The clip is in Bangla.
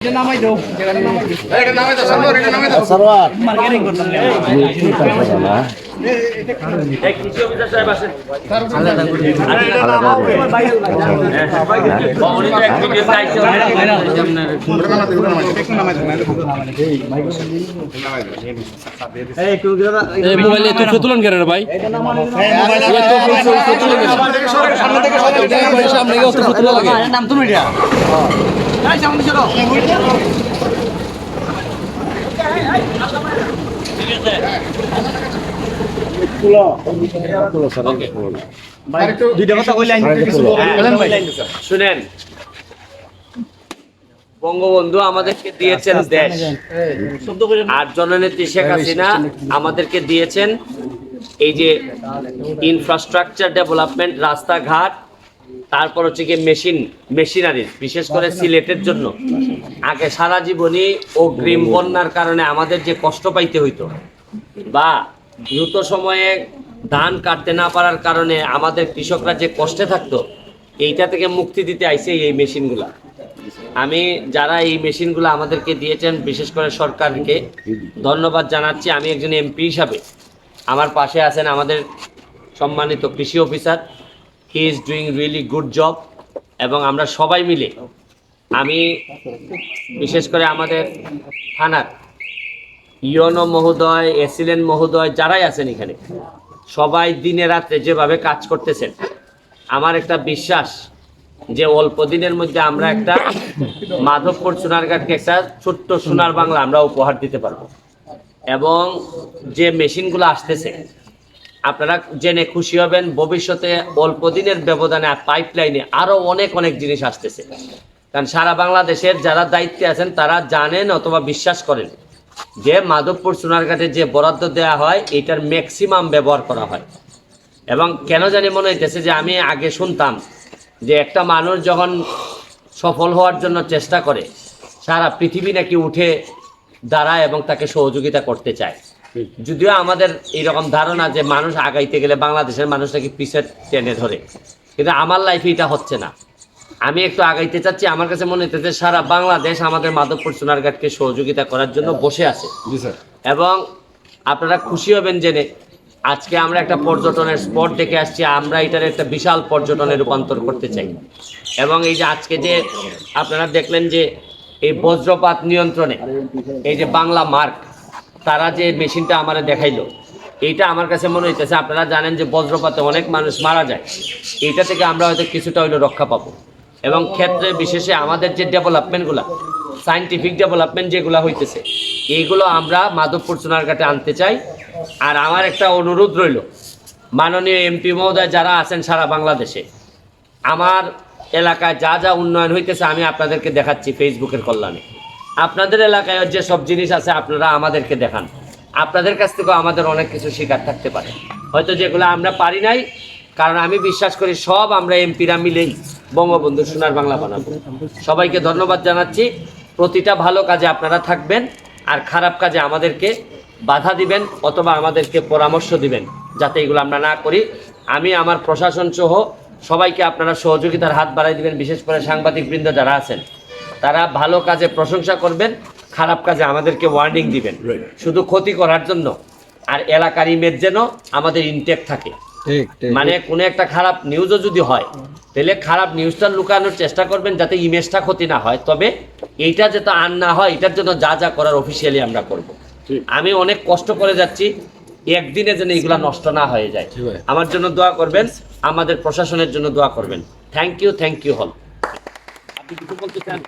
নামাই দাও এটা নামাই দাও সামনে এটা নামাই দাও সরওয়ার মার্কেটিং করতাম না এই কৃষি অফিসার সাহেব আছেন আলাদা করে উনি তো এক ভিডিও চাইছে এই মোবাইলে তো তুলন কেন রে ভাই সামনে গিয়ে তো তুলা লাগে নাম তুমি এটা এই সামনে চলো দুইটা কথা কইলে শুনেন বঙ্গবন্ধু আমাদেরকে দিয়েছেন দেশ আর জননেত্রী শেখ হাসিনা আমাদেরকে দিয়েছেন এই যে ইনফ্রাস্ট্রাকচার ডেভেলপমেন্ট রাস্তাঘাট তারপর হচ্ছে কি মেশিনারি বিশেষ করে সিলেটের জন্য আগে সারা জীবনই অগ্রিম বন্যার কারণে আমাদের যে কষ্ট পাইতে হইতো বা দ্রুত সময়ে ধান কাটতে না পারার কারণে আমাদের কৃষকরা যে কষ্টে থাকতো এইটা থেকে মুক্তি দিতে আইছে এই মেশিনগুলা আমি যারা এই মেশিনগুলো আমাদেরকে দিয়েছেন বিশেষ করে সরকারকে ধন্যবাদ জানাচ্ছি আমি একজন এমপি হিসাবে আমার পাশে আছেন আমাদের সম্মানিত কৃষি officer he is doing really good job এবং আমরা সবাই মিলে আমি বিশেষ করে আমাদের থানার ইউনো মহোদয় এসিলেন মহোদয় যারাই আছেন এখানে সবাই দিনে রাত্রে যেভাবে কাজ করতেছেন আমার একটা বিশ্বাস যে অল্প দিনের মধ্যে আমরা একটা মাধবপুর সোনারঘাটকে একটা ছোট্ট সোনার বাংলা আমরা উপহার দিতে পারবো এবং যে মেশিনগুলো আসতেছে আপনারা জেনে খুশি হবেন ভবিষ্যতে অল্প দিনের ব্যবধানে পাইপলাইনে আরও অনেক অনেক জিনিস আসতেছে কারণ সারা বাংলাদেশের যারা দায়িত্বে আছেন তারা জানেন অথবা বিশ্বাস করেন যে মাধবপুর সোনারঘাটে যে বরাদ্দ দেওয়া হয় এটার ম্যাক্সিমাম ব্যবহার করা হয় এবং কেন জানি মনে হইতেছে যে আমি আগে শুনতাম যে একটা মানুষ যখন সফল হওয়ার জন্য চেষ্টা করে সারা পৃথিবী নাকি উঠে দাঁড়ায় এবং তাকে সহযোগিতা করতে চায় যদিও আমাদের এইরকম ধারণা যে মানুষ আগাইতে গেলে বাংলাদেশের মানুষ নাকি পিছের টেনে ধরে কিন্তু আমার লাইফে এটা হচ্ছে না আমি একটু আগাইতে চাচ্ছি আমার কাছে মনে হইতেছে সারা বাংলাদেশ আমাদের মাধবপুর সোনারঘাটকে সহযোগিতা করার জন্য বসে আছে এবং আপনারা খুশি হবেন জেনে আজকে আমরা একটা পর্যটনের স্পট দেখে আসছি আমরা এটার একটা বিশাল পর্যটনে রূপান্তর করতে চাই এবং এই যে আজকে যে আপনারা দেখলেন যে এই বজ্রপাত নিয়ন্ত্রণে এই যে বাংলা মার্ক তারা যে মেশিনটা আমাদের দেখাইলো এইটা আমার কাছে মনে হইতেছে আপনারা জানেন যে বজ্রপাতে অনেক মানুষ মারা যায় এইটা থেকে আমরা হয়তো কিছুটা হইলো রক্ষা পাবো এবং ক্ষেত্রে বিশেষে আমাদের যে ডেভেলপমেন্টগুলো সায়েন্টিফিক ডেভেলপমেন্ট যেগুলো হইতেছে এইগুলো আমরা মাধবপুর সোনারঘাটে আনতে চাই আর আমার একটা অনুরোধ রইল মাননীয় এমপি মহোদয় যারা আছেন সারা বাংলাদেশে আমার এলাকায় যা যা উন্নয়ন হইতেছে আমি আপনাদেরকে দেখাচ্ছি ফেসবুকের কল্যাণে আপনাদের এলাকায় যে সব জিনিস আছে আপনারা আমাদেরকে দেখান আপনাদের কাছ থেকেও আমাদের অনেক কিছু শেখার থাকতে পারে হয়তো যেগুলো আমরা পারি নাই কারণ আমি বিশ্বাস করি সব আমরা এমপিরা মিলেই বঙ্গবন্ধু সোনার বাংলা বানাবো সবাইকে ধন্যবাদ জানাচ্ছি প্রতিটা ভালো কাজে আপনারা থাকবেন আর খারাপ কাজে আমাদেরকে বাধা দিবেন অথবা আমাদেরকে পরামর্শ দিবেন যাতে এগুলো আমরা না করি আমি আমার প্রশাসন সহ সবাইকে আপনারা সহযোগিতার হাত বাড়াই দিবেন বিশেষ করে সাংবাদিকবৃন্দ যারা আছেন তারা ভালো কাজে প্রশংসা করবেন খারাপ কাজে আমাদেরকে ওয়ার্নিং দিবেন শুধু ক্ষতি করার জন্য আর এলাকার ইমেজ যেন আমাদের ইনটেক থাকে মানে কোনো একটা খারাপ নিউজও যদি হয় তাহলে খারাপ নিউজটা লুকানোর চেষ্টা করবেন যাতে ইমেজটা ক্ষতি না হয় তবে এইটা যাতে আর না হয় এটার জন্য যা যা করার অফিসিয়ালি আমরা করব আমি অনেক কষ্ট করে যাচ্ছি একদিনে যেন এগুলা নষ্ট না হয়ে যায় আমার জন্য দোয়া করবেন আমাদের প্রশাসনের জন্য দোয়া করবেন থ্যাংক ইউ হল আপনি কিছু বলতে চান